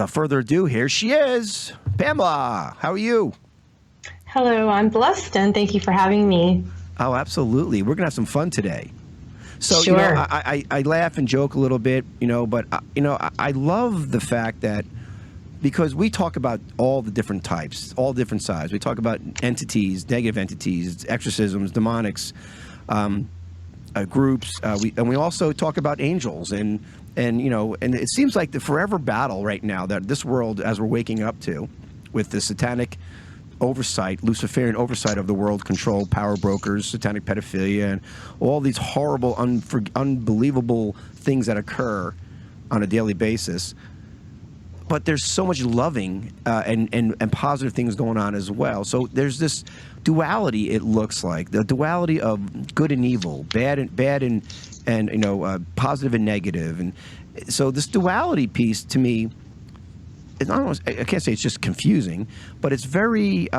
without further ado, here she is. Pamela, how are you? Hello, I'm blessed, and thank you for having me. Oh, absolutely. We're going to have some fun today. So, Sure. I laugh and joke a little bit, but, I love the fact that because we talk about all the different types, all different sides. We talk about entities, negative entities, exorcisms, demonics, groups. We also talk about angels and it seems like the forever battle right now that this world, as we're waking up to, with the satanic oversight, Luciferian oversight of the world, control, power brokers, satanic pedophilia, and all these horrible, unbelievable things that occur on a daily basis. But there's so much loving and positive things going on as well. So there's this duality. It looks like the duality of good and evil, bad and positive and negative. And so this duality piece to me, I can't say it's just confusing, but it's very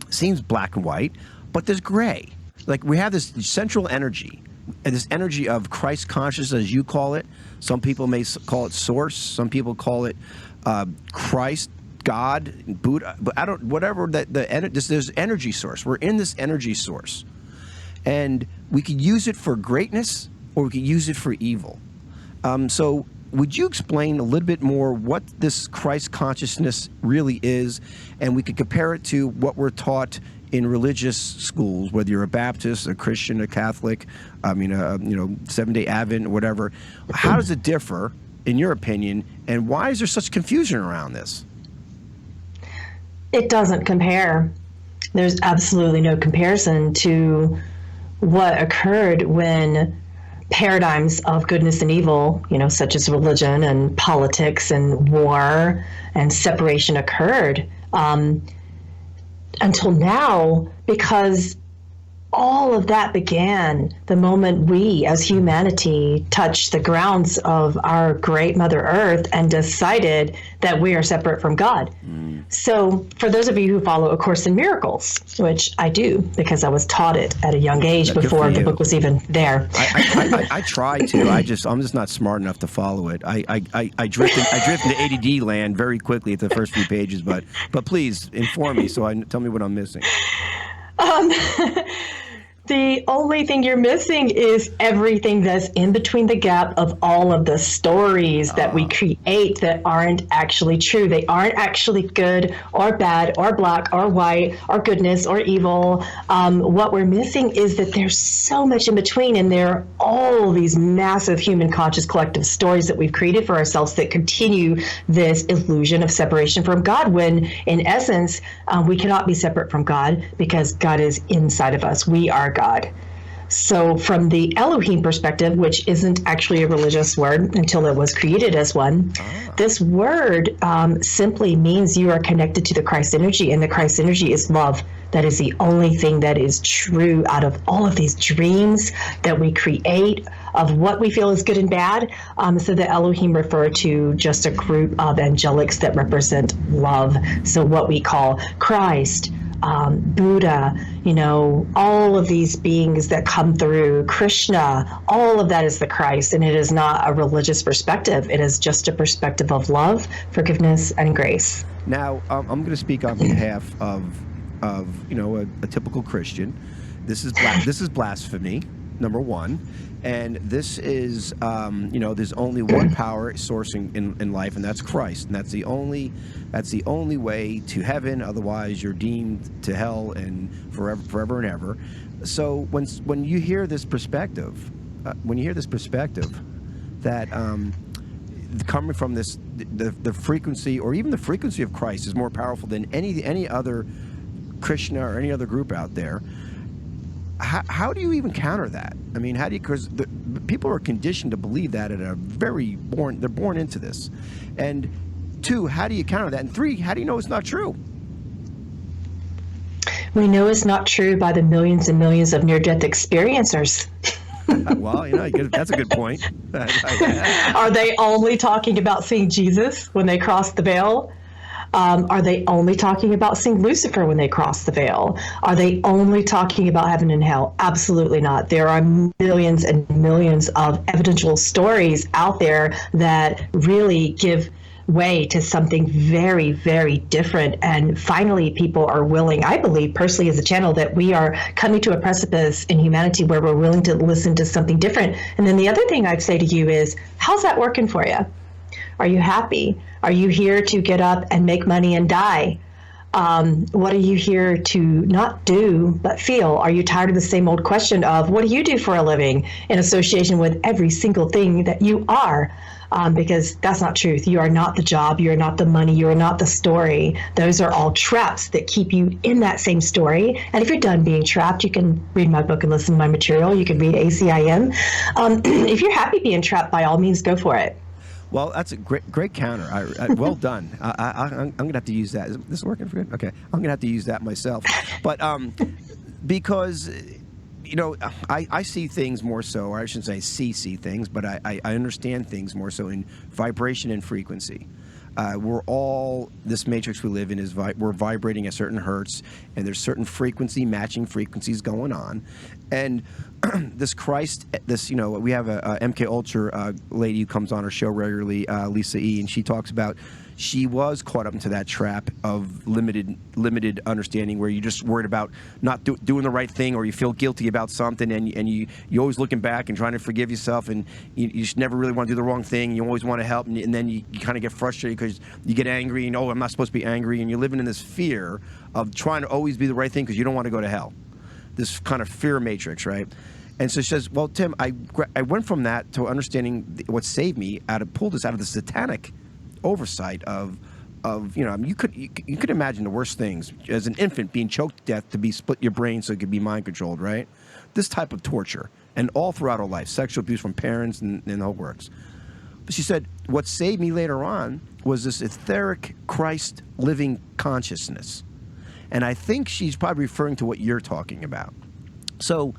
seems black and white. But there's gray. Like we have this central energy. And this energy of Christ consciousness, as you call it. Some people may call it source. Some people call it Christ, God, Buddha. But I don't. Whatever there's energy source. We're in this energy source, and we could use it for greatness, or we could use it for evil. So, would you explain a little bit more what this Christ consciousness really is, and we could compare it to what we're taught in religious schools, whether you're a Baptist, a Christian, a Catholic, Seventh-day Advent, whatever. How does it differ, in your opinion, and why is there such confusion around this? It doesn't compare. There's absolutely no comparison to what occurred when paradigms of goodness and evil, such as religion and politics and war and separation occurred. Until now, because all of that began the moment we, as humanity, touched the grounds of our great Mother Earth and decided that we are separate from God. So for those of you who follow A Course in Miracles, which I do because I was taught it at a young age before the book was even there. I try to. I'm just not smart enough to follow it. I drift into ADD land very quickly at the first few pages, but please inform me tell me what I'm missing. The only thing you're missing is everything that's in between the gap of all of the stories that we create that aren't actually true. They aren't actually good or bad or black or white or goodness or evil. What we're missing is that there's so much in between, and there are all these massive human conscious collective stories that we've created for ourselves that continue this illusion of separation from God, when in essence, we cannot be separate from God because God is inside of us. We are God. So from the Elohim perspective, which isn't actually a religious word until it was created as one, this word simply means you are connected to the Christ energy, and the Christ energy is love. That is the only thing that is true out of all of these dreams that we create of what we feel is good and bad. So the Elohim refer to just a group of angelics that represent love. So what we call Christ, Buddha, all of these beings that come through, Krishna, all of that is the Christ, and it is not a religious perspective. It is just a perspective of love, forgiveness, and grace. Now, I'm going to speak on behalf of a typical Christian. This is blasphemy, number one. And this is, there's only one power source in life, and that's Christ. And that's the only way to heaven. Otherwise, you're deemed to hell and forever and ever. So when you hear this perspective, that coming from this, the frequency, or even the frequency of Christ, is more powerful than any other Krishna or any other group out there. How do you even counter that? I mean, because people are conditioned to believe that they're born into this. And two, how do you counter that? And three, how do you know it's not true? We know it's not true by the millions and millions of near-death experiencers. Well, that's a good point. Are they only talking about seeing Jesus when they cross the veil? Are they only talking about seeing Lucifer when they cross the veil? Are they only talking about heaven and hell? Absolutely not. There are millions and millions of evidential stories out there that really give way to something very, very different. And finally, people are willing, I believe personally as a channel, that we are coming to a precipice in humanity where we're willing to listen to something different. And then the other thing I'd say to you is, how's that working for you? Are you happy? Are you here to get up and make money and die? What are you here to not do, but feel? Are you tired of the same old question of, what do you do for a living, in association with every single thing that you are? Because that's not truth. You are not the job. You are not the money. You are not the story. Those are all traps that keep you in that same story. And if you're done being trapped, you can read my book and listen to my material. You can read ACIM. If you're happy being trapped, by all means, go for it. Well, that's a great counter. Well done. I'm going to have to use that. Is this working for you? Okay. I'm going to have to use that myself. But because, you know, I see things more so, or I shouldn't say see things, but I understand things more so in vibration and frequency. We're all, this matrix we live in is we're vibrating at certain hertz, and there's certain frequency matching frequencies going on. And this Christ, you know, we have a MK Ultra lady who comes on our show regularly, Lisa E, and she talks about she was caught up into that trap of limited understanding, where you're just worried about not doing the right thing, or you feel guilty about something, and you're always looking back and trying to forgive yourself, and you just never really want to do the wrong thing. You always want to help, and then you kind of get frustrated because you get angry, and, oh, I'm not supposed to be angry, and you're living in this fear of trying to always be the right thing because you don't want to go to hell. This kind of fear matrix, right? And so she says, well, Tim, I went from that to understanding what saved me, pulled us out of the satanic oversight of you know, I mean, you could imagine the worst things. As an infant, being choked to death to be split your brain so it could be mind controlled, right? This type of torture, and all throughout her life, sexual abuse from parents and the whole works. But she said, what saved me later on was this etheric Christ living consciousness. And I think she's probably referring to what you're talking about. So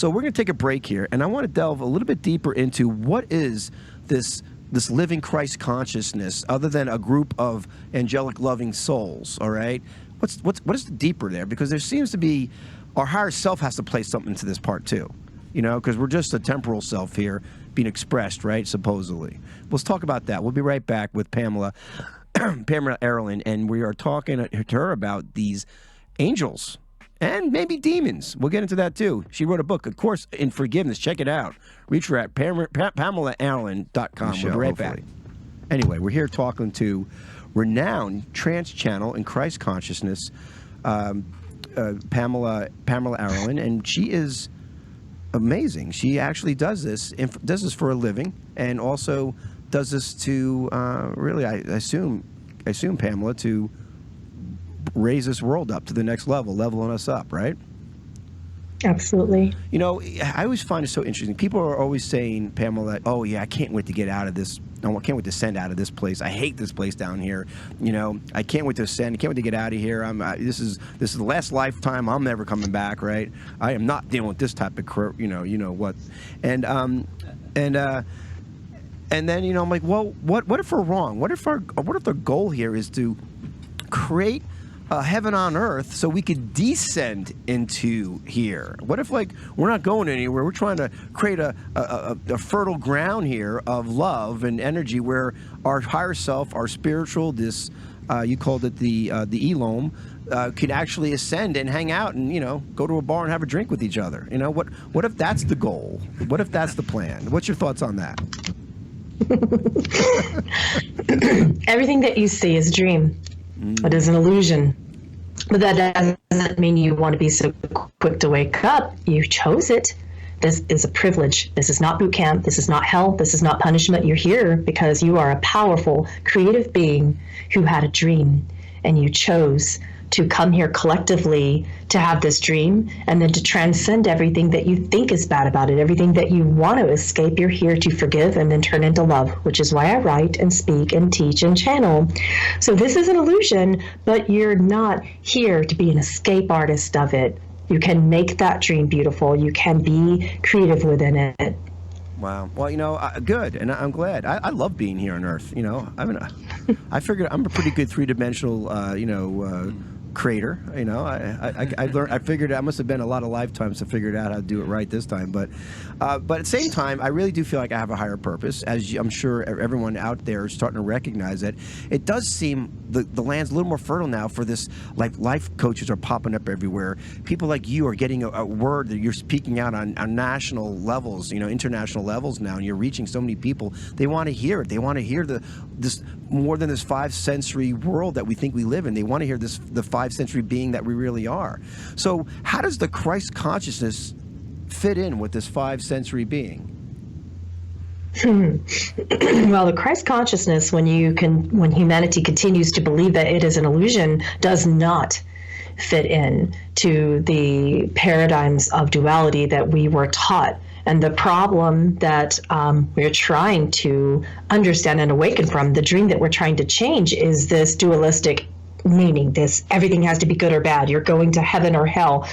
we're going to take a break here, and I want to delve a little bit deeper into what is this living Christ consciousness, other than a group of angelic loving souls. All right, what is the deeper there? Because there seems to be, our higher self has to play something into this part too, you know, because we're just a temporal self here being expressed, right? Supposedly. Let's talk about that. We'll be right back with Pamela Aaralyn, and we are talking to her about these angels and maybe demons. We'll get into that too. She wrote a book, of course, in forgiveness. Check it out. Reach her at PamelaAaralyn.com. We'll be right back. Anyway, we're here talking to renowned trance channel in Christ consciousness, Pamela Aaralyn, and she is amazing. She actually does this for a living, and also does this to really, I assume, Pamela, to raise this world up to the next level, leveling us up, right? Absolutely. You know, I always find it so interesting. People are always saying, Pamela, oh yeah, I can't wait to get out of this. I can't wait to send out of this place. I hate this place down here. You know, I can't wait to ascend. I can't wait to get out of here. This is the last lifetime. I'm never coming back. Right? I am not dealing with this type of you know what, and then, you know, I'm like, well, what if we're wrong? What if the goal here is to create a heaven on earth so we could descend into here? What if, like, we're not going anywhere? We're trying to create a fertile ground here of love and energy where our higher self, our spiritual, this you called it the Elohim, could actually ascend and hang out and, you know, go to a bar and have a drink with each other. You know, what if that's the goal? What if that's the plan? What's your thoughts on that? Everything that you see is a dream. It is an illusion. But that doesn't mean you want to be so quick to wake up. You chose it. This is a privilege. This is not boot camp. This is not hell. This is not punishment. You're here because you are a powerful, creative being who had a dream, and you chose to come here collectively to have this dream, and then to transcend everything that you think is bad about it, everything that you want to escape. You're here to forgive and then turn into love, which is why I write and speak and teach and channel. So this is an illusion, but you're not here to be an escape artist of it. You can make that dream beautiful. You can be creative within it. Wow. Well, you know, good, and I'm glad. I love being here on Earth. You know, I figured I'm a pretty good three-dimensional, creator. You know, I learned. I figured I must have been a lot of lifetimes to figure out how to do it right this time. But at the same time, I really do feel like I have a higher purpose. As I'm sure everyone out there is starting to recognize that. It does seem the land's a little more fertile now for this. Like life coaches are popping up everywhere. People like you are getting a word that you're speaking out on national levels, you know, international levels now, and you're reaching so many people. They want to hear it. They want to hear this more than this 5 sensory world that we think we live in. They want to hear the 5 sensory being that we really are. So how does the Christ consciousness fit in with this 5 sensory being? Well, the Christ consciousness, when humanity continues to believe that it is an illusion, does not fit in to the paradigms of duality that we were taught. And the problem that we're trying to understand and awaken from, the dream that we're trying to change, is this dualistic meaning. This everything has to be good or bad. You're going to heaven or hell.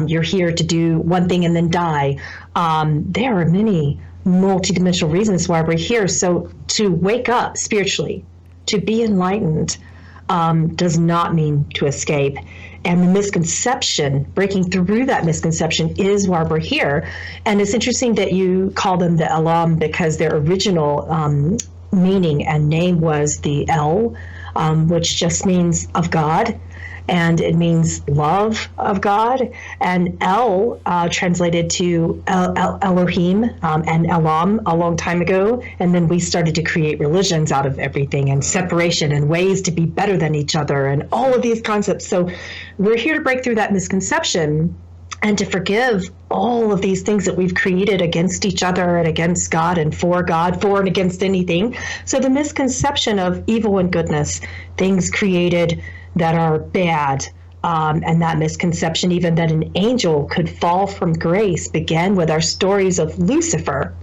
You're here to do one thing and then die. There are many multidimensional reasons why we're here. So to wake up spiritually, to be enlightened, does not mean to escape. And the misconception, breaking through that misconception, is why we're here. And it's interesting that you call them the Elohim, because their original meaning and name was the El, which just means of God, and it means love of God. And El translated to Elohim and Elam a long time ago. And then we started to create religions out of everything, and separation, and ways to be better than each other, and all of these concepts. So we're here to break through that misconception and to forgive all of these things that we've created against each other and against God, for and against anything. So the misconception of evil and goodness, things created that are bad, and that misconception even that an angel could fall from grace, began with our stories of Lucifer.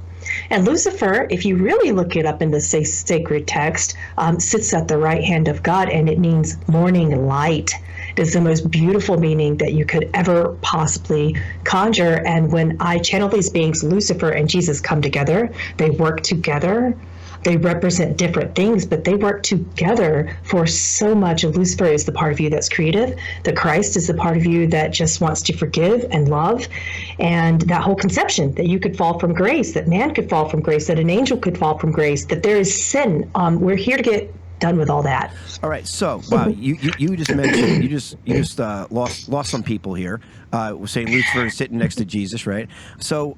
And Lucifer, if you really look it up in the sacred text, sits at the right hand of God, and it means morning light. It is the most beautiful meaning that you could ever possibly conjure. And when I channel these beings, Lucifer and Jesus come together, they work together. They represent different things, but they work together for so much. Lucifer is the part of you that's creative. The Christ is the part of you that just wants to forgive and love. And that whole conception that you could fall from grace, that man could fall from grace, that an angel could fall from grace, that there is sin. We're here to get done with all that. All right. So, wow, you just mentioned, you just lost some people here. We're saying Lucifer is sitting next to Jesus, right? So,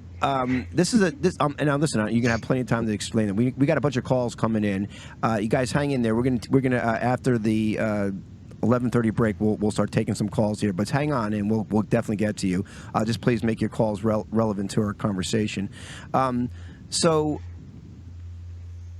this is and now listen, you're gonna have plenty of time to explain it. We got a bunch of calls coming in. You guys hang in there. We're gonna after the 11:30 break, we'll start taking some calls here. But hang on, and we'll definitely get to you. Just please make your calls relevant to our conversation.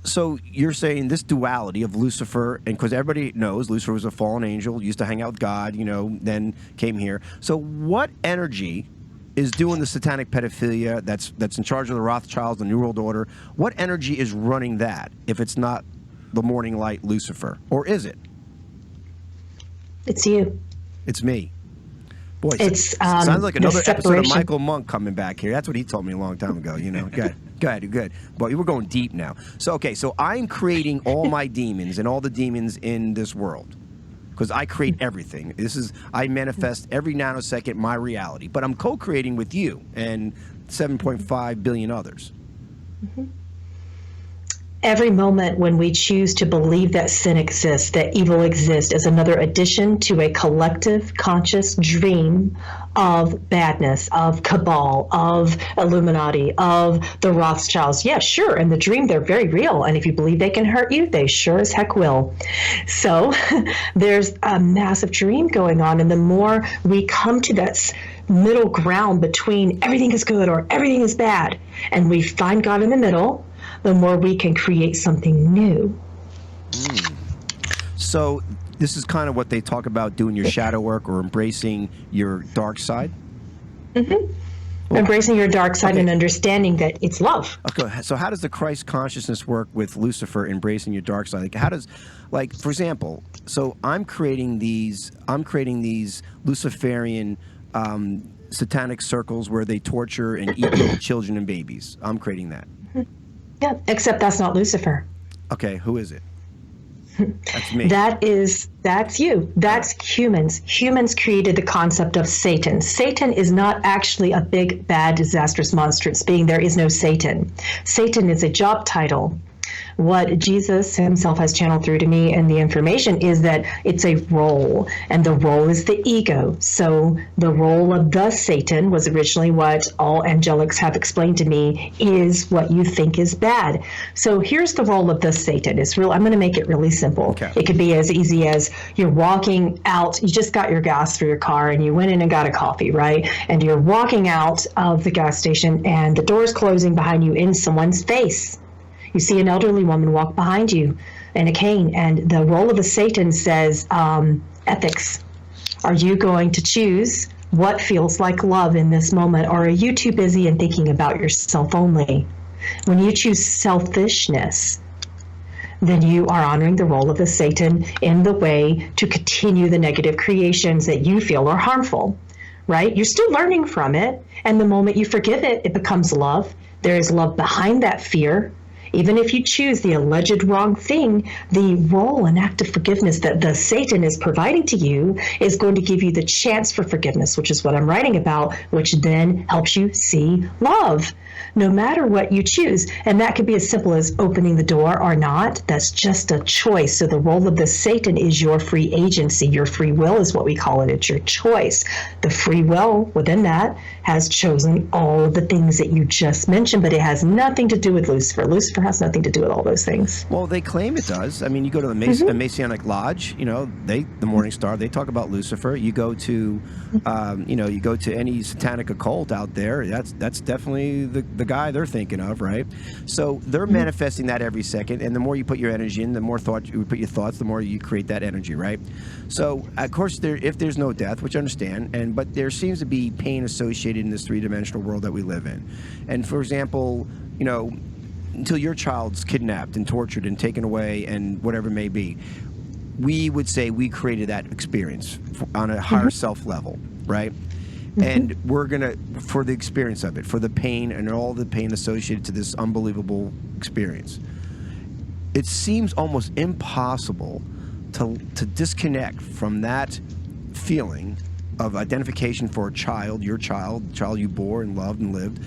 So you're saying this duality of Lucifer, and because everybody knows Lucifer was a fallen angel, used to hang out with God, then came here. So what energy is doing the satanic pedophilia that's in charge of the Rothschilds, the New World Order? What energy is running that if it's not the morning light Lucifer? Or is it? It's you. It's me. Boy, it's sounds like another episode of separation. Michael Monk coming back here. That's what he told me a long time ago, Good. But we're going deep now. So I'm creating all my demons and all the demons in this world, because I create everything. I manifest every nanosecond my reality. But I'm co-creating with you and 7.5 billion others. Mm-hmm. Every moment when we choose to believe that sin exists, that evil exists, is another addition to a collective conscious dream of badness, of cabal, of Illuminati, of the Rothschilds. Yeah, sure. And the dream, they're very real. And if you believe they can hurt you, they sure as heck will. So there's a massive dream going on. And the more we come to that middle ground between everything is good or everything is bad, and we find God in the middle, the more we can create something new. So this is kind of what they talk about, doing your shadow work or embracing your dark side? Mm-hmm. Well, embracing your dark side and understanding that it's love. Okay, so how does the Christ consciousness work with Lucifer embracing your dark side? For example, so I'm creating these Luciferian satanic circles where they torture and eat little children and babies. I'm creating that. Yeah, except that's not Lucifer. Okay, who is it? That's me. That's you. That's humans. Humans created the concept of Satan. Satan is not actually a big, bad, disastrous, monstrous being. There is no Satan. Satan is a job title. What Jesus himself has channeled through to me and the information is that it's a role, and the role is the ego. So the role of the Satan was originally what all angelics have explained to me is what you think is bad. So here's the role of the Satan. It's real. I'm going to make it really simple. Okay. It could be as easy as you're walking out, you just got your gas for your car and you went in and got a coffee, right? And you're walking out of the gas station and the door's closing behind you in someone's face. You see an elderly woman walk behind you in a cane, and the role of the Satan says, ethics. Are you going to choose what feels like love in this moment, or are you too busy and thinking about yourself only? When you choose selfishness, then you are honoring the role of the Satan in the way to continue the negative creations that you feel are harmful, right? You're still learning from it, and the moment you forgive it, it becomes love. There is love behind that fear. Even if you choose the alleged wrong thing, the role and act of forgiveness that the Satan is providing to you is going to give you the chance for forgiveness, which is what I'm writing about, which then helps you see love, no matter what you choose. And that could be as simple as opening the door or not. That's just a choice. So the role of the Satan is your free agency. Your free will is what we call it. It's your choice. The free will within that has chosen all of the things that you just mentioned, but it has nothing to do with Lucifer. Lucifer has nothing to do with all those things. Well, they claim it does. I mean, you go to the Masonic Lodge, you know, the Morning Star, they talk about Lucifer. You go to, you go to any satanic occult out there, that's definitely the guy they're thinking of, right? So they're manifesting that every second, and the more you put your energy in, the more thought you put your thoughts, the more you create that energy, right? So, of course, if there's no death, which I understand, but there seems to be pain associated in this three-dimensional world that we live in. And for example, until your child's kidnapped and tortured and taken away and whatever it may be, we would say we created that experience on a higher self level, right? And we're going to, for the experience of it, for the pain and all the pain associated to this unbelievable experience. It seems almost impossible to disconnect from that feeling of identification for a child, your child, the child you bore and loved and lived.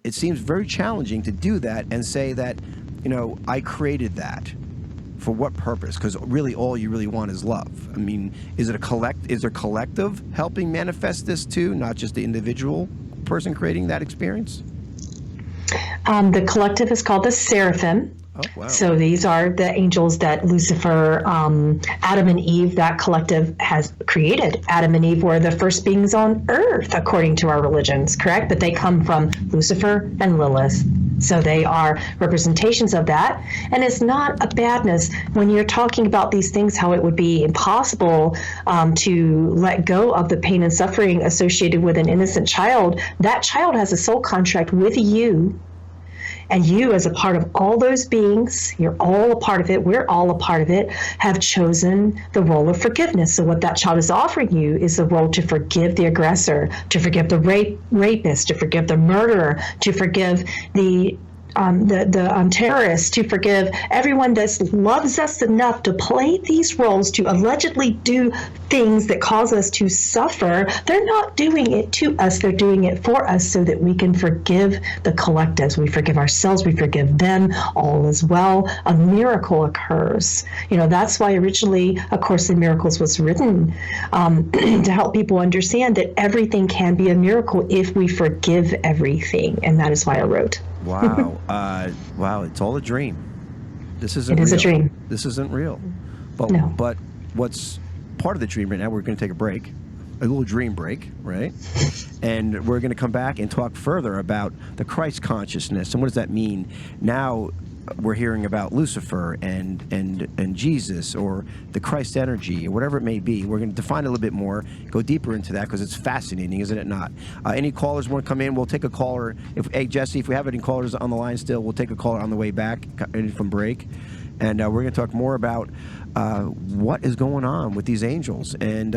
It seems very challenging to do that and say that, I created that. For what purpose? Because really all you really want is love. I mean, is there collective helping manifest this too, not just the individual person creating that experience? The collective is called the Seraphim. Oh, wow. So these are the angels that Lucifer, Adam and Eve, that collective has created. Adam and Eve were the first beings on earth, according to our religions, correct? But they come from Lucifer and Lilith. So they are representations of that. And it's not a badness when you're talking about these things, how it would be impossible to let go of the pain and suffering associated with an innocent child. That child has a soul contract with you. And you, as a part of all those beings, you're all a part of it, we're all a part of it, have chosen the role of forgiveness. So what that child is offering you is the role to forgive the aggressor, to forgive the rapist, to forgive the murderer, to forgive the terrorists, to forgive everyone that loves us enough to play these roles, to allegedly do things that cause us to suffer. They're not doing it to us, they're doing it for us so that we can forgive the collectives. We forgive ourselves, we forgive them, all is well. A miracle occurs. That's why originally A Course in Miracles was written, to help people understand that everything can be a miracle if we forgive everything. And that is why I wrote. Wow. Wow, it's all a dream. This isn't real. It is a dream. This isn't real. No. But what's part of the dream right now, we're going to take a break, a little dream break, right? And we're going to come back and talk further about the Christ consciousness and what does that mean. Now we're hearing about Lucifer and Jesus or the Christ energy or whatever it may be. We're going to define it a little bit more, go deeper into that because it's fascinating, isn't it not? Any callers want to come in? We'll take a caller. Hey, Jesse, if we have any callers on the line still, we'll take a caller on the way back from break. And we're going to talk more about what is going on with these angels, and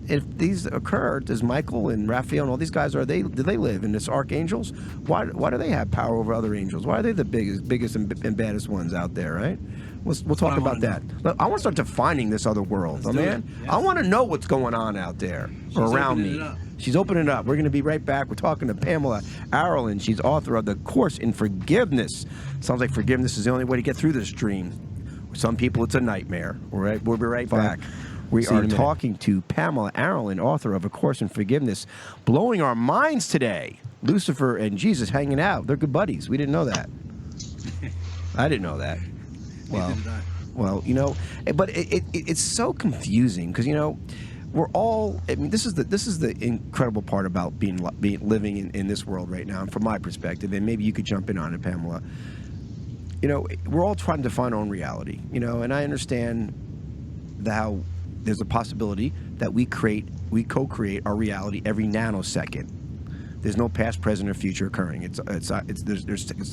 if these occur, does Michael and Raphael and all these guys, do they live in this archangels? Why do they have power over other angels? Why are they the biggest and baddest ones out there? Right? We'll talk about that. Look, I want to start defining this other world, man. Yes. I want to know what's going on out there around me. She's opening it up. We're going to be right back. We're talking to Pamela Aaralyn. She's author of The Course in Forgiveness. Sounds like forgiveness is the only way to get through this dream. Some people, it's a nightmare. All right, we'll be right back. We are talking to Pamela Aaralyn, author of A Course in Forgiveness, blowing our minds today. Lucifer and Jesus hanging out. They're good buddies. We didn't know that. I didn't know that. Well, you know, but it's so confusing because, you know, we're all. I mean, this is the incredible part about living in this world right now, and from my perspective, and maybe you could jump in on it, Pamela. You know, we're all trying to define our own reality. You know, and I understand how there's a possibility that we co-create our reality every nanosecond. There's no past, present, or future occurring. It's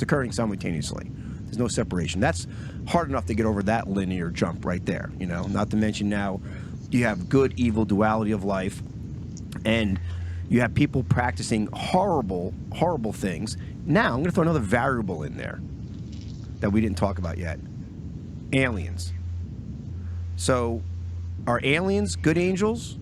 occurring simultaneously. There's no separation. That's hard enough to get over that linear jump right there. You know, not to mention now. You have good, evil duality of life, and you have people practicing horrible, horrible things. Now, I'm going to throw another variable in there that we didn't talk about yet. Aliens. So, are aliens good angels?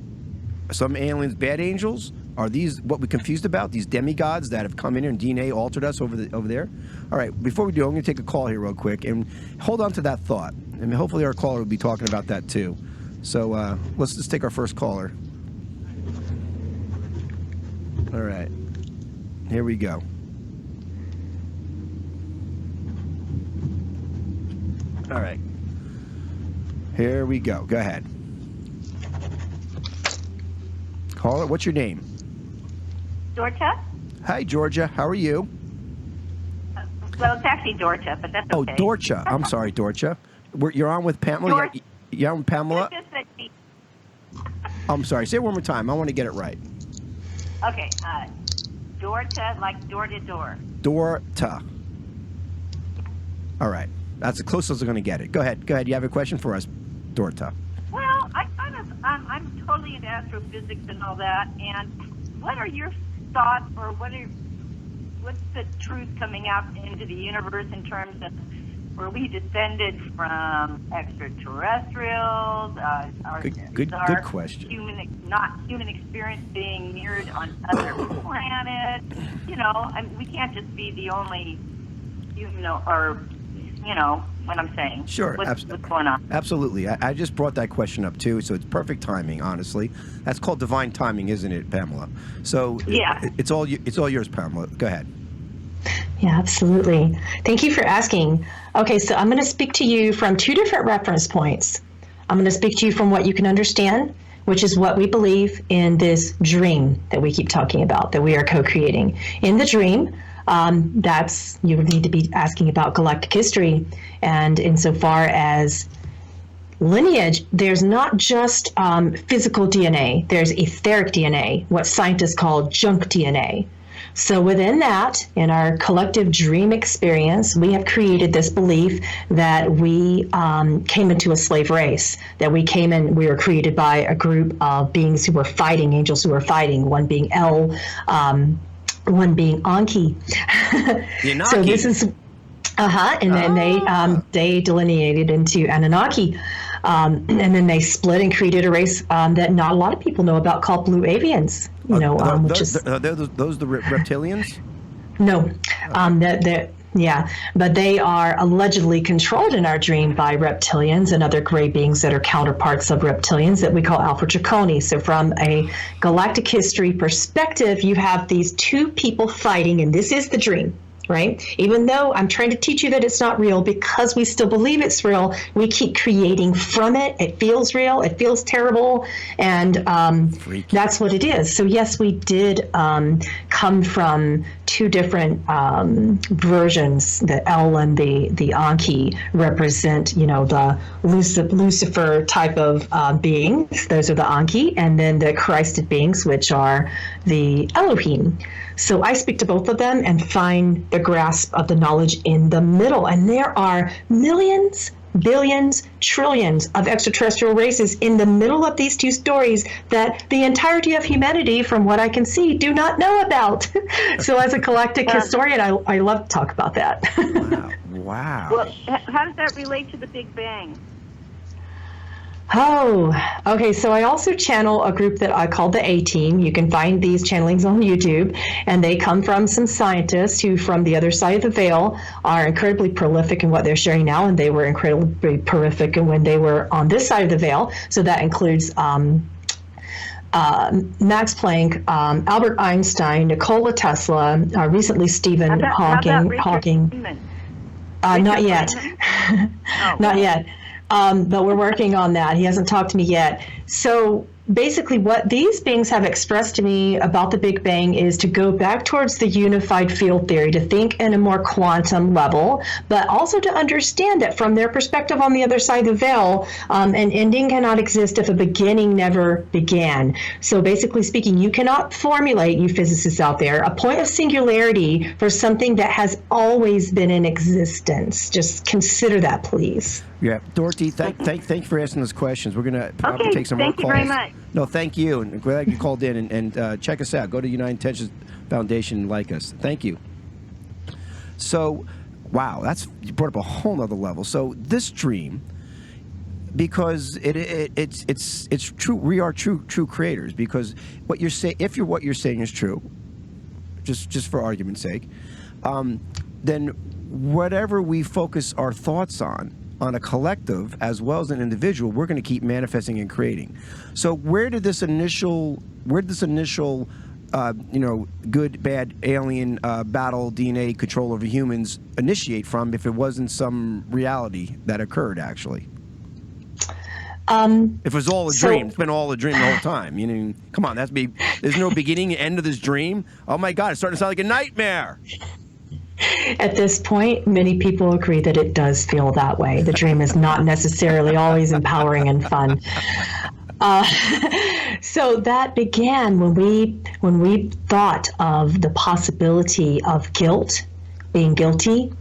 Are some aliens bad angels? Are these what we're confused about? These demigods that have come in here and DNA altered us over there? All right, before we do, I'm going to take a call here real quick, and hold on to that thought. And hopefully our caller will be talking about that too. So let's just take our first caller. All right. Here we go. All right. Here we go. Go ahead. Caller, what's your name? Georgia. Hi, Georgia. How are you? Well, it's actually Georgia, but that's okay. Oh, Dorcha. I'm sorry, Dorcha. You're on with Pamela? You're on with Pamela? I'm sorry. Say it one more time. I want to get it right. Okay. Dorcha, like door to door. Dorta. All right. That's the closest I'm going to get it. Go ahead. You have a question for us, Dorta. Well, I'm totally into astrophysics and all that. And what are your thoughts, or what's the truth coming out into the universe in terms of were we descended from extraterrestrials? Good question. Not human experience being mirrored on other planets. You know, we can't just be the only, you know what I'm saying. Sure. What's going on? Absolutely. I just brought that question up too, so it's perfect timing. Honestly, that's called divine timing, isn't it, Pamela? So yeah, it's all yours, Pamela. Go ahead. Yeah, absolutely. Thank you for asking. Okay, so I'm going to speak to you from two different reference points. I'm going to speak to you from what you can understand, which is what we believe in this dream that we keep talking about, that we are co-creating. In the dream, you would need to be asking about galactic history. And insofar as lineage, there's not just physical DNA, there's etheric DNA, what scientists call junk DNA. So within that, in our collective dream experience, we have created this belief that we came into a slave race, that we were created by a group of beings who were fighting, angels who were fighting, one being El, one being Anki. So this is, and then they delineated into Anunnaki. And then they split and created a race that not a lot of people know about called Blue Avians. Those the reptilians? No, but they are allegedly controlled in our dream by reptilians and other gray beings that are counterparts of reptilians that we call Alpha Draconi. So from a galactic history perspective, you have these two people fighting, and this is the dream. Right? Even though I'm trying to teach you that it's not real, because we still believe it's real, we keep creating from it. It feels real. It feels terrible. And that's what it is. So yes, we did come from two different versions. The El and the Anki represent, the Lucifer type of beings. Those are the Anki. And then the Christed beings, which are the Elohim. So I speak to both of them and find the grasp of the knowledge in the middle. And there are millions billions, trillions of extraterrestrial races in the middle of these two stories that the entirety of humanity, from what I can see, do not know about. So as a galactic historian, I love to talk about that. Wow. Well, how does that relate to the Big Bang? Oh, okay. So I also channel a group that I call the A-Team. You can find these channelings on YouTube, and they come from some scientists who, from the other side of the veil, are incredibly prolific in what they're sharing now, and they were incredibly prolific when they were on this side of the veil. So that includes Max Planck, Albert Einstein, Nikola Tesla, recently Stephen Hawking. Not yet. Not yet. But we're working on that. He hasn't talked to me yet. So basically what these beings have expressed to me about the Big Bang is to go back towards the unified field theory, to think in a more quantum level, but also to understand that from their perspective on the other side of the veil, an ending cannot exist if a beginning never began. So basically speaking, you cannot formulate, you physicists out there, a point of singularity for something that has always been in existence. Just consider that, please. Yeah, Dorothy, thank you for asking those questions. We're going to probably take some more calls. Thank you very much. No, thank you. And glad you called in and check us out. Go to United Intentions Foundation and like us. Thank you. So, wow, you brought up a whole nother level. So this dream, because it's true, we are true creators. Because what you're saying, if what you're saying is true, just for argument's sake, then whatever we focus our thoughts on a collective as well as an individual, we're going to keep manifesting and creating. So where did this initial good, bad, alien battle DNA control over humans initiate from if it wasn't some reality that occurred actually? If it was all a dream, it's been all a dream the whole time. You know, come on, there's no beginning and end of this dream. Oh my God, it's starting to sound like a nightmare. At this point, many people agree that it does feel that way. The dream is not necessarily always empowering and fun. So that began when we thought of the possibility of guilt, being guilty,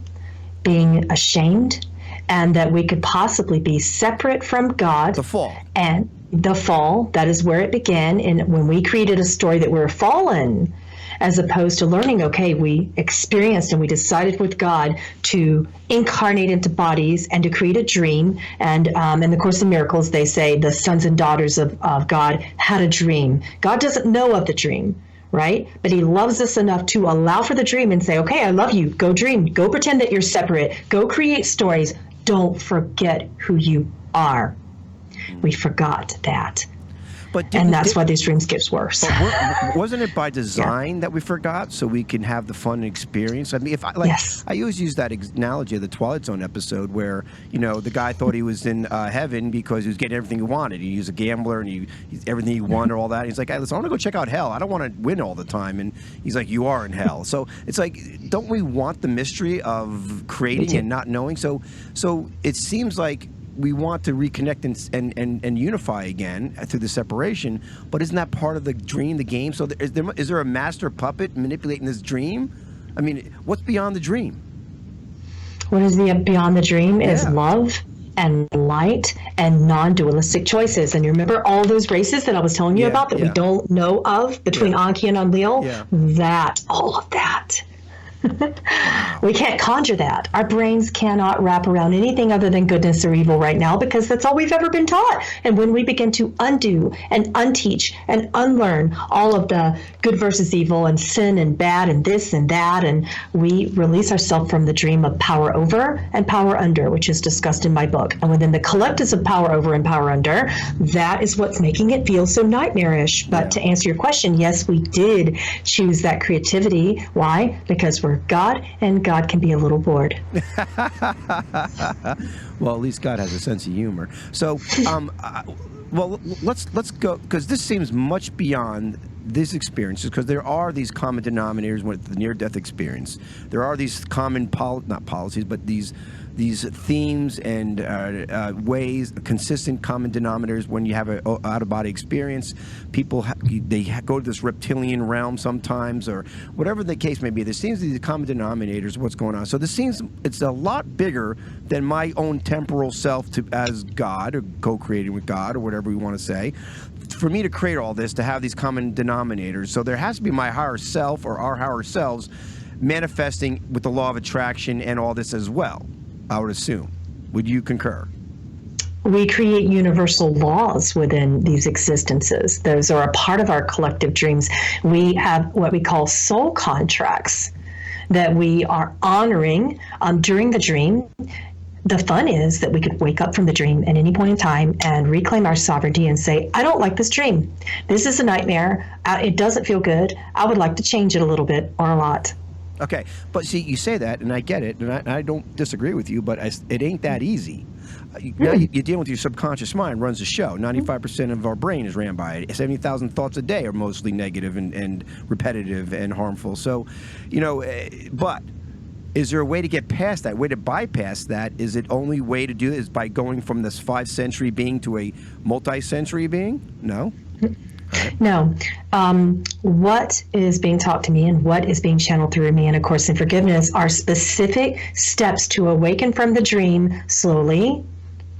being ashamed, and that we could possibly be separate from God. The fall. And the fall, that is where it began. And when we created a story that we're fallen, as opposed to learning, okay, we experienced and we decided with God to incarnate into bodies and to create a dream. And in the Course in Miracles, they say the sons and daughters of God had a dream. God doesn't know of the dream, right? But he loves us enough to allow for the dream and say, okay, I love you. Go dream. Go pretend that you're separate. Go create stories. Don't forget who you are. We forgot that. And that's why these dreams get worse. But wasn't it by design that we forgot so we can have the fun experience? I mean, Yes. I always use that analogy of the Twilight Zone episode where, the guy thought he was in heaven because he was getting everything he wanted. He was a gambler and everything he wanted, all that. He's like, hey, listen, I want to go check out hell. I don't want to win all the time. And he's like, you are in hell. So it's like, don't we want the mystery of creating and not knowing? So it seems like we want to reconnect and unify again through the separation, but isn't that part of the dream, the game? So is there a master puppet manipulating this dream? I mean, what's beyond the dream? What is beyond the dream is love and light and non-dualistic choices. And you remember all those races that I was telling you about that we don't know of between Anki and Enlil? Yeah. All of that. We can't conjure that. Our brains cannot wrap around anything other than goodness or evil right now because that's all we've ever been taught. And when we begin to undo and unteach and unlearn all of the good versus evil and sin and bad and this and that, and we release ourselves from the dream of power over and power under, which is discussed in my book. And within the collectives of power over and power under, that is what's making it feel so nightmarish. But to answer your question, yes, we did choose that creativity. Why? Because we're God, and God can be a little bored. Well, at least God has a sense of humor. So, let's go, because this seems much beyond these experiences, because there are these common denominators with the near-death experience. There are these common, not policies, but these these themes and ways, consistent common denominators when you have an out-of-body experience. People, they go to this reptilian realm sometimes, or whatever the case may be. There seems to be the common denominators of what's going on. So this seems, it's a lot bigger than my own temporal self as God, or co-creating with God, or whatever we want to say. For me to create all this, to have these common denominators, so there has to be my higher self, or our higher selves, manifesting with the law of attraction and all this as well, I would assume. Would you concur? We create universal laws within these existences. Those are a part of our collective dreams. We have what we call soul contracts that we are honoring during the dream. The fun is that we could wake up from the dream at any point in time and reclaim our sovereignty and say, I don't like this dream. This is a nightmare. It doesn't feel good. I would like to change it a little bit or a lot. Okay, but see, you say that, and I get it, and I don't disagree with you, but it ain't that easy. Now you're dealing with your subconscious mind, runs the show. 95% of our brain is ran by it. 70,000 thoughts a day are mostly negative and repetitive and harmful. So, but is there a way to get past that, way to bypass that? Is it only way to do this by going from this 5-sensory being to a multi-sensory being? No? No. What is being taught to me and what is being channeled through me in A Course in Forgiveness are specific steps to awaken from the dream slowly,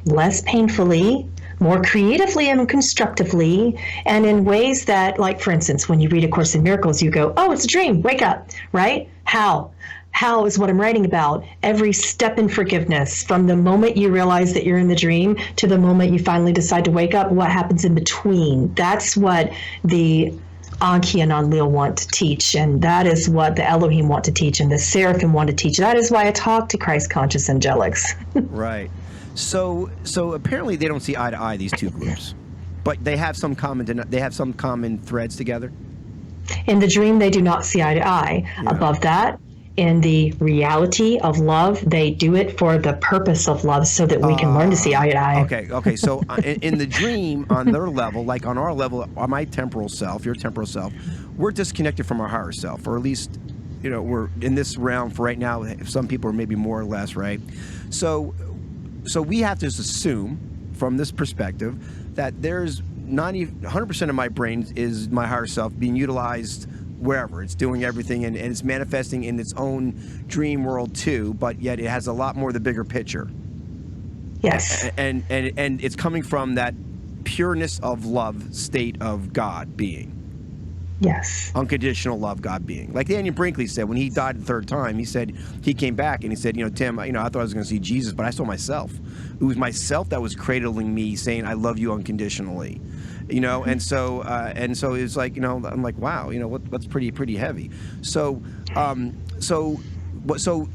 less painfully, more creatively and constructively, and in ways that, like, for instance, when you read A Course in Miracles, you go, oh, it's a dream, wake up, right? How? How is what I'm writing about. Every step in forgiveness, from the moment you realize that you're in the dream to the moment you finally decide to wake up, what happens in between. That's what the Anki and Enlil want to teach, and that is what the Elohim want to teach, and the Seraphim want to teach. That is why I talk to Christ conscious angelics. Right. So apparently they don't see eye to eye, these two groups, but they have some common threads together. In the dream, they do not see eye to eye. Yeah. Above that, in the reality of love, they do it for the purpose of love, so that we can learn to see eye to eye. Okay. So in the dream, on their level, like on our level, on my temporal self, your temporal self, we're disconnected from our higher self, or at least, we're in this realm for right now. Some people are maybe more or less, right? So we have to just assume from this perspective that there's 100% of my brain is my higher self being utilized wherever. It's doing everything, and it's manifesting in its own dream world too, but yet it has a lot more the bigger picture. Yes. And it's coming from that pureness of love state of God being. Yes. Unconditional love God being. Like Daniel Brinkley said when he died the third time, he said, he came back and he said, Tim, I thought I was going to see Jesus, but I saw myself. It was myself that was cradling me, saying, I love you unconditionally. And so it's like, I'm like, wow, what's pretty heavy. So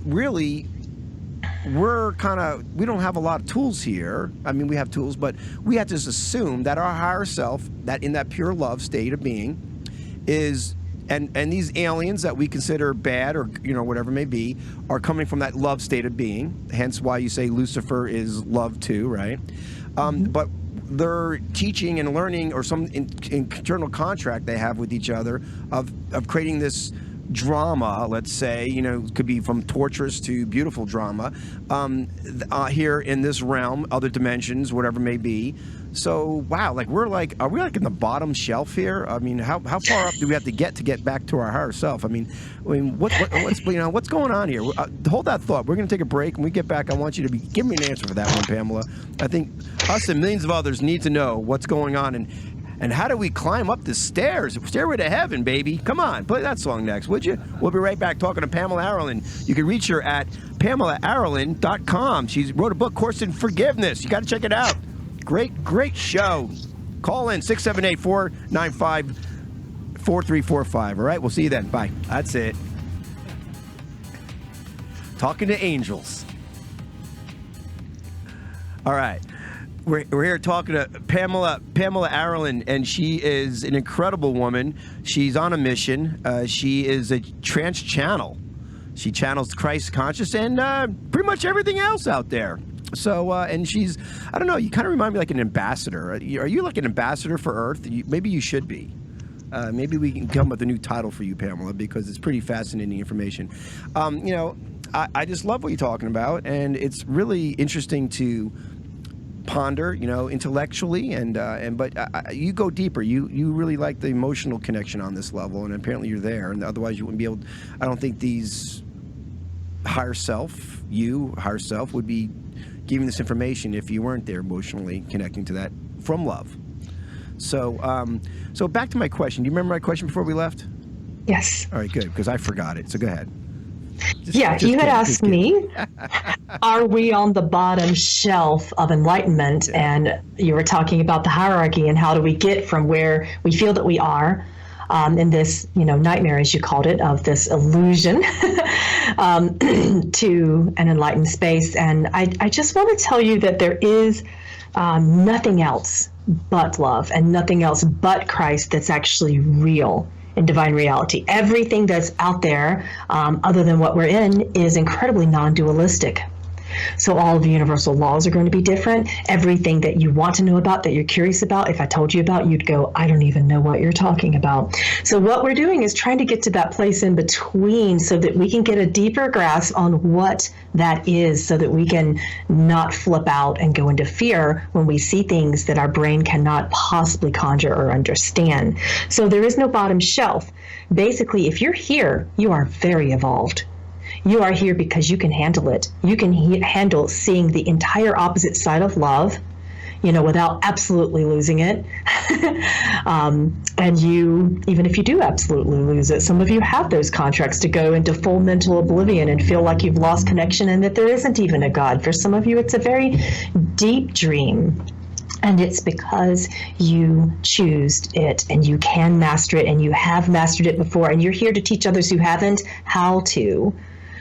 really, we don't have a lot of tools here. I mean, we have tools, but we have to just assume that our higher self, that in that pure love state of being, is, and these aliens that we consider bad, or whatever it may be, are coming from that love state of being. Hence why you say Lucifer is love too, right? But they're teaching and learning, or some internal contract they have with each other of creating this drama, let's say, could be from torturous to beautiful drama, here in this realm, other dimensions, whatever it may be. So, wow, are we in the bottom shelf here? I mean, how far up do we have to get back to our higher self? I mean, what's going on here? Hold that thought. We're going to take a break. When we get back, I want you to give me an answer for that one, Pamela. I think us and millions of others need to know what's going on, and how do we climb up the stairs? Stairway to heaven, baby. Come on, play that song next, would you? We'll be right back talking to Pamela Aaralyn. You can reach her at PamelaAaralyn.com. She wrote a book, Course in Forgiveness. You got to check it out. Great show. Call in 678-495-4345. All right, we'll see you then. Bye. That's it. Talking to angels. All right. We're here talking to Pamela Aaralyn, and she is an incredible woman. She's on a mission. She is a trance channel. She channels Christ conscious and pretty much everything else out there. So, and she's, I don't know, you kind of remind me like an ambassador. Are you like an ambassador for Earth? Maybe you should be. Maybe we can come up with a new title for you, Pamela, because it's pretty fascinating information. I just love what you're talking about, and it's really interesting to ponder, intellectually, but you go deeper. You really like the emotional connection on this level, and apparently you're there. And otherwise, you wouldn't be able. I don't think these higher self would be giving this information if you weren't there emotionally connecting to that from love. So, so back to my question. Do you remember my question before we left? Yes. All right, good, because I forgot it. So go ahead. You had asked me, are we on the bottom shelf of enlightenment? Yeah. And you were talking about the hierarchy and how do we get from where we feel that we are in this, nightmare, as you called it, of this illusion to an enlightened space. And I just want to tell you that there is nothing else but love and nothing else but Christ that's actually real in divine reality. Everything that's out there, other than what we're in, is incredibly non-dualistic. So all of the universal laws are going to be different. Everything that you want to know about, that you're curious about, if I told you about, you'd go, I don't even know what you're talking about. So what we're doing is trying to get to that place in between so that we can get a deeper grasp on what that is, so that we can not flip out and go into fear when we see things that our brain cannot possibly conjure or understand. So there is no bottom shelf. Basically, if you're here, you are very evolved. You are here because you can handle it. You can handle seeing the entire opposite side of love, without absolutely losing it. And you, even if you do absolutely lose it, some of you have those contracts to go into full mental oblivion and feel like you've lost connection and that there isn't even a God. For some of you, it's a very deep dream. And it's because you choose it and you can master it and you have mastered it before. And you're here to teach others who haven't how to.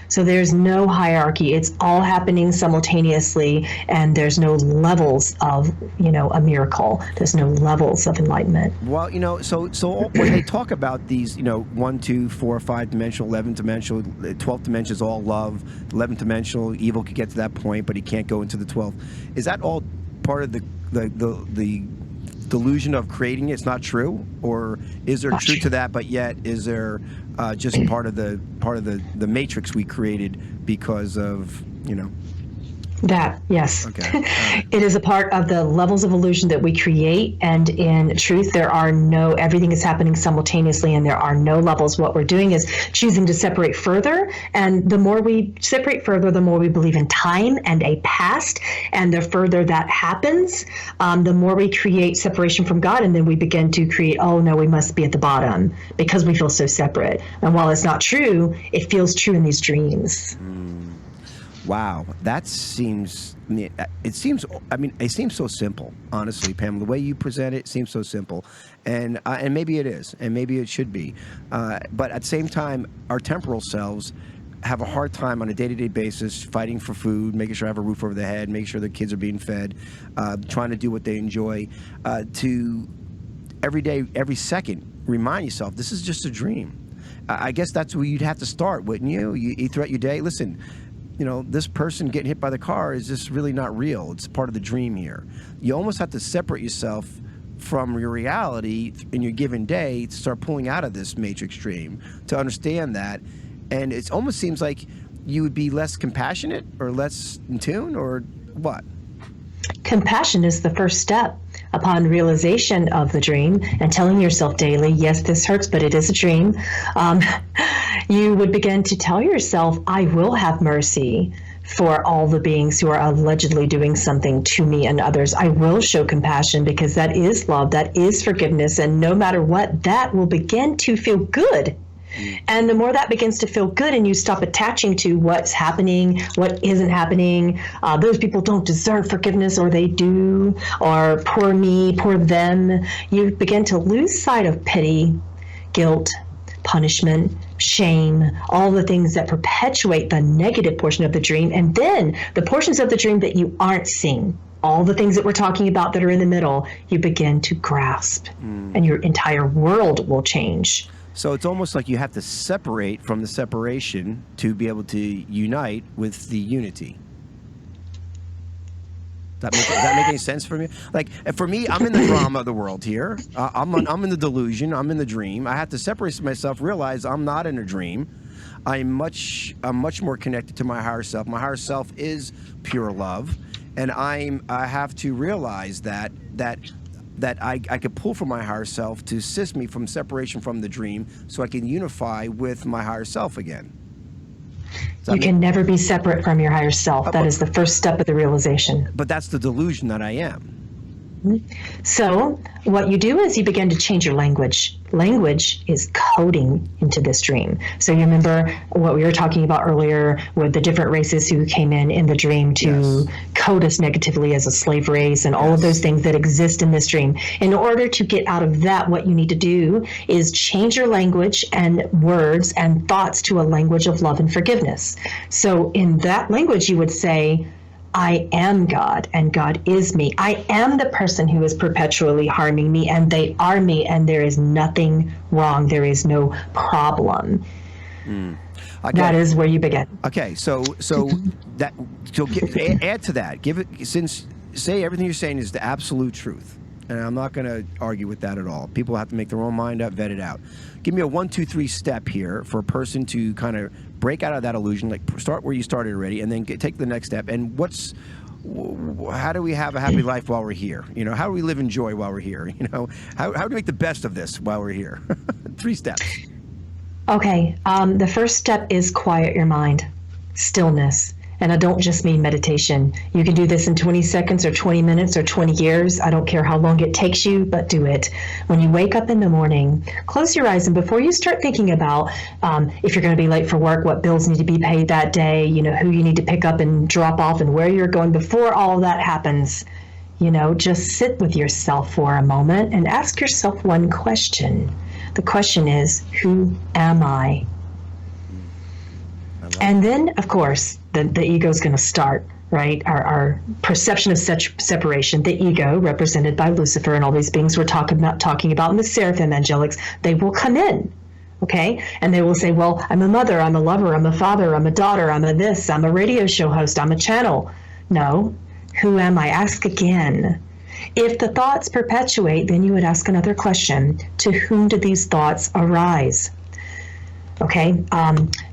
So there's no hierarchy. It's all happening simultaneously, and there's no levels of, a miracle. There's no levels of enlightenment. Well, so when they talk about these, 1, 2, 4, 5 dimensional, 11 dimensional, 12th dimension is all love. 11th dimensional, evil could get to that point, but he can't go into the 12th. Is that all part of the delusion of creating it? It's not true, or is there truth to that? But yet, is there just part of the matrix we created because of That, yes. Okay. It is a part of the levels of illusion that we create, and in truth, everything is happening simultaneously, and there are no levels. What we're doing is choosing to separate further, and the more we separate further, the more we believe in time and a past, and the further that happens, the more we create separation from God, and then we begin to create, oh no, we must be at the bottom, because we feel so separate. And while it's not true, it feels true in these dreams. Wow, it seems so simple, honestly, Pam. The way you present it seems so simple, and maybe it is, and maybe it should be, but at the same time, our temporal selves have a hard time on a day-to-day basis fighting for food, making sure I have a roof over their head, making sure their kids are being fed, trying to do what they enjoy, to every day, every second, remind yourself, this is just a dream. I guess that's where you'd have to start, wouldn't you? You throughout your day, listen, this person getting hit by the car is just really not real. It's part of the dream here. You almost have to separate yourself from your reality in your given day to start pulling out of this matrix dream to understand that. And it almost seems like you would be less compassionate or less in tune, or what? Compassion is the first step upon realization of the dream and telling yourself daily, yes, this hurts, but it is a dream. You would begin to tell yourself, I will have mercy for all the beings who are allegedly doing something to me and others. I will show compassion because that is love, that is forgiveness, and no matter what, that will begin to feel good. And the more that begins to feel good and you stop attaching to what's happening, what isn't happening, those people don't deserve forgiveness, or they do, or poor me, poor them, you begin to lose sight of pity, guilt, punishment, shame, all the things that perpetuate the negative portion of the dream. And then the portions of the dream that you aren't seeing, all the things that we're talking about that are in the middle, you begin to grasp, and your entire world will change. So it's almost like you have to separate from the separation to be able to unite with the unity. Does that make any sense for me? Like, for me, I'm in the drama of the world here. I'm in the delusion. I'm in the dream. I have to separate myself, realize I'm not in a dream. I'm much more connected to my higher self. My higher self is pure love, and I have to realize that I could pull from my higher self to assist me from separation from the dream, so I can unify with my higher self again. You can never be separate from your higher self. That is the first step of the realization. But that's the delusion that I am. So what you do is you begin to change your language. Language is coding into this dream. So you remember what we were talking about earlier with the different races who came in the dream to code us negatively as a slave race and all of those things that exist in this dream. In order to get out of that, what you need to do is change your language and words and thoughts to a language of love and forgiveness. So in that language, you would say, I am God and God is me. I am the person who is perpetually harming me and they are me and there is nothing wrong. There is no problem. That is where you begin. Okay, so add to that. Say everything you're saying is the absolute truth. And I'm not going to argue with that at all. People have to make their own mind up, vet it out. Give me a 1, 2, 3 step here for a person to kind of break out of that illusion, like start where you started already, and then take the next step. And how do we have a happy life while we're here? You know, how do we live in joy while we're here? You know, how do we make the best of this while we're here? 3 steps. Okay, the first step is quiet your mind, stillness. And I don't just mean meditation. You can do this in 20 seconds or 20 minutes or 20 years. I don't care how long it takes you, but do it. When you wake up in the morning, close your eyes, and before you start thinking about if you're going to be late for work, what bills need to be paid that day, you know, who you need to pick up and drop off and where you're going, before all of that happens, you know, just sit with yourself for a moment and ask yourself one question. The question is, who am I? And then, of course, the ego is going to start, right? Our perception of such separation, the ego, represented by Lucifer and all these beings we're talking about in the seraphim angelics, they will come in, okay? And they will say, well, I'm a mother, I'm a lover, I'm a father, I'm a daughter, I'm a this, I'm a radio show host, I'm a channel. No, who am I? Ask again. If the thoughts perpetuate, then you would ask another question. To whom do these thoughts arise? Okay,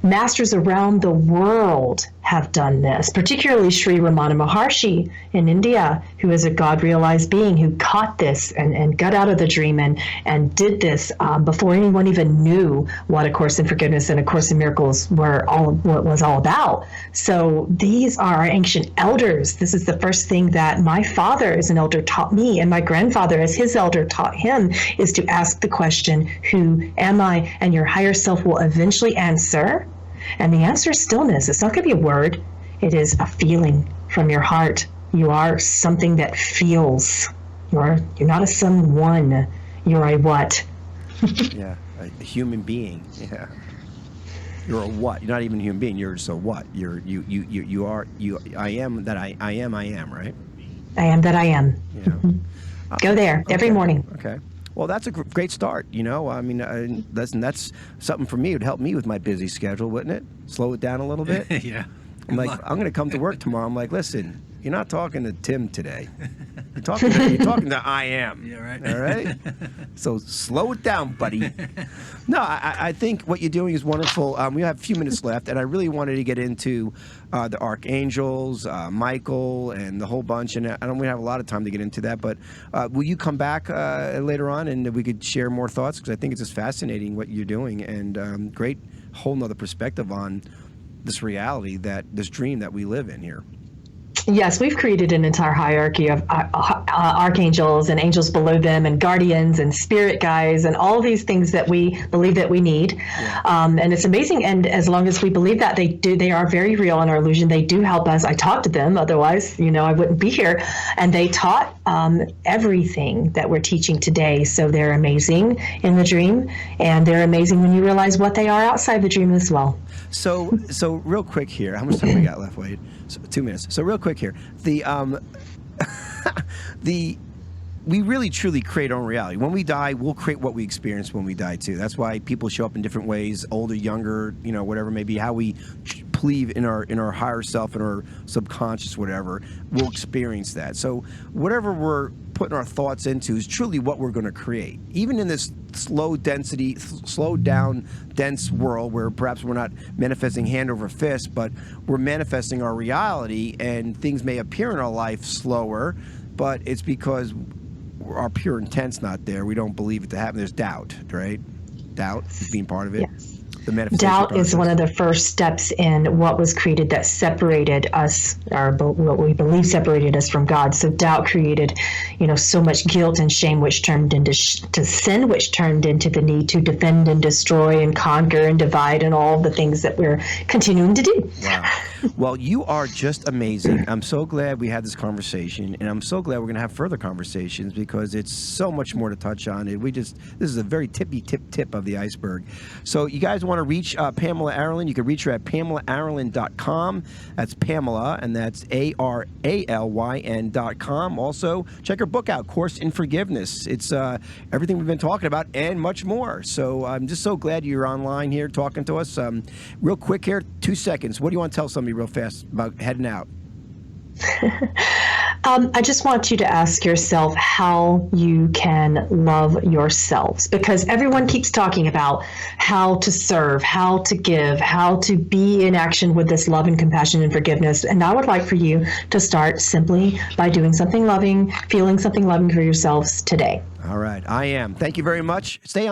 masters around the world have done this, particularly Sri Ramana Maharshi in India, who is a God-realized being who caught this and got out of the dream and did this before anyone even knew what A Course in Forgiveness and A Course in Miracles was all about. So these are our ancient elders. This is the first thing that my father as an elder taught me, and my grandfather as his elder taught him, is to ask the question, who am I? And your higher self will eventually answer. And the answer is stillness. It's not going to be a word. It is a feeling from your heart. You are something that feels. You're not a someone. You're a what? Yeah, a human being. Yeah. You're a what? You're not even a human being. You're just a what? You are. I am that I am, right? I am that I am. Yeah. Go there every morning. Okay. Well, that's a great start. You know, I mean, that's something for me. It would help me with my busy schedule, wouldn't it? Slow it down a little bit. Yeah. I'm like, I'm going to come to work tomorrow. I'm like, listen, you're not talking to Tim today. You're talking to I am. Yeah, right. All right? So slow it down, buddy. No, I think what you're doing is wonderful. We have a few minutes left, and I really wanted to get into the Archangels, Michael, and the whole bunch. And I don't really have a lot of time to get into that, but will you come back later on and we could share more thoughts? Because I think it's just fascinating what you're doing, and great whole nother perspective on this reality, this dream that we live in here. Yes, we've created an entire hierarchy of archangels and angels below them and guardians and spirit guides and all these things that we believe that we need. Yeah. And it's amazing. And as long as we believe that, they are very real in our illusion. They do help us. I talked to them. Otherwise, I wouldn't be here. And they taught everything that we're teaching today. So they're amazing in the dream. And they're amazing when you realize what they are outside the dream as well. So real quick here, how much time we got left, Wade? 2 minutes. So real quick here, we really truly create our own reality. When we die, we'll create what we experience when we die too. That's why people show up in different ways, older, younger, whatever, maybe how we believe in our higher self and our subconscious, whatever, we'll experience that. So whatever we're putting our thoughts into is truly what we're going to create. Even in this slowed down, dense world where perhaps we're not manifesting hand over fist, but we're manifesting our reality, and things may appear in our life slower, but it's because our pure intent's not there. We don't believe it to happen. There's doubt, right? Doubt is being part of it. Yes. The manifestation Doubt process. is one of the first steps in what was created that separated us, or what we believe separated us from God. So doubt created, so much guilt and shame, which turned into to sin, which turned into the need to defend and destroy and conquer and divide, and all the things that we're continuing to do. Wow. Well, you are just amazing. I'm so glad we had this conversation, and I'm so glad we're going to have further conversations, because it's so much more to touch on. This is a very tip of the iceberg. So you guys want to reach Pamela Aaralyn, you can reach her at PamelaAaralyn.com. That's Pamela, and that's ARALYN.com. Also, check her book out, Course in Forgiveness. It's everything we've been talking about and much more. So I'm just so glad you're online here talking to us. Real quick here, 2 seconds. What do you want to tell somebody real fast about heading out? I just want you to ask yourself how you can love yourselves, because everyone keeps talking about how to serve, how to give, how to be in action with this love and compassion and forgiveness. And I would like for you to start simply by doing something loving, feeling something loving for yourselves today. All right. I am. Thank you very much. Stay on.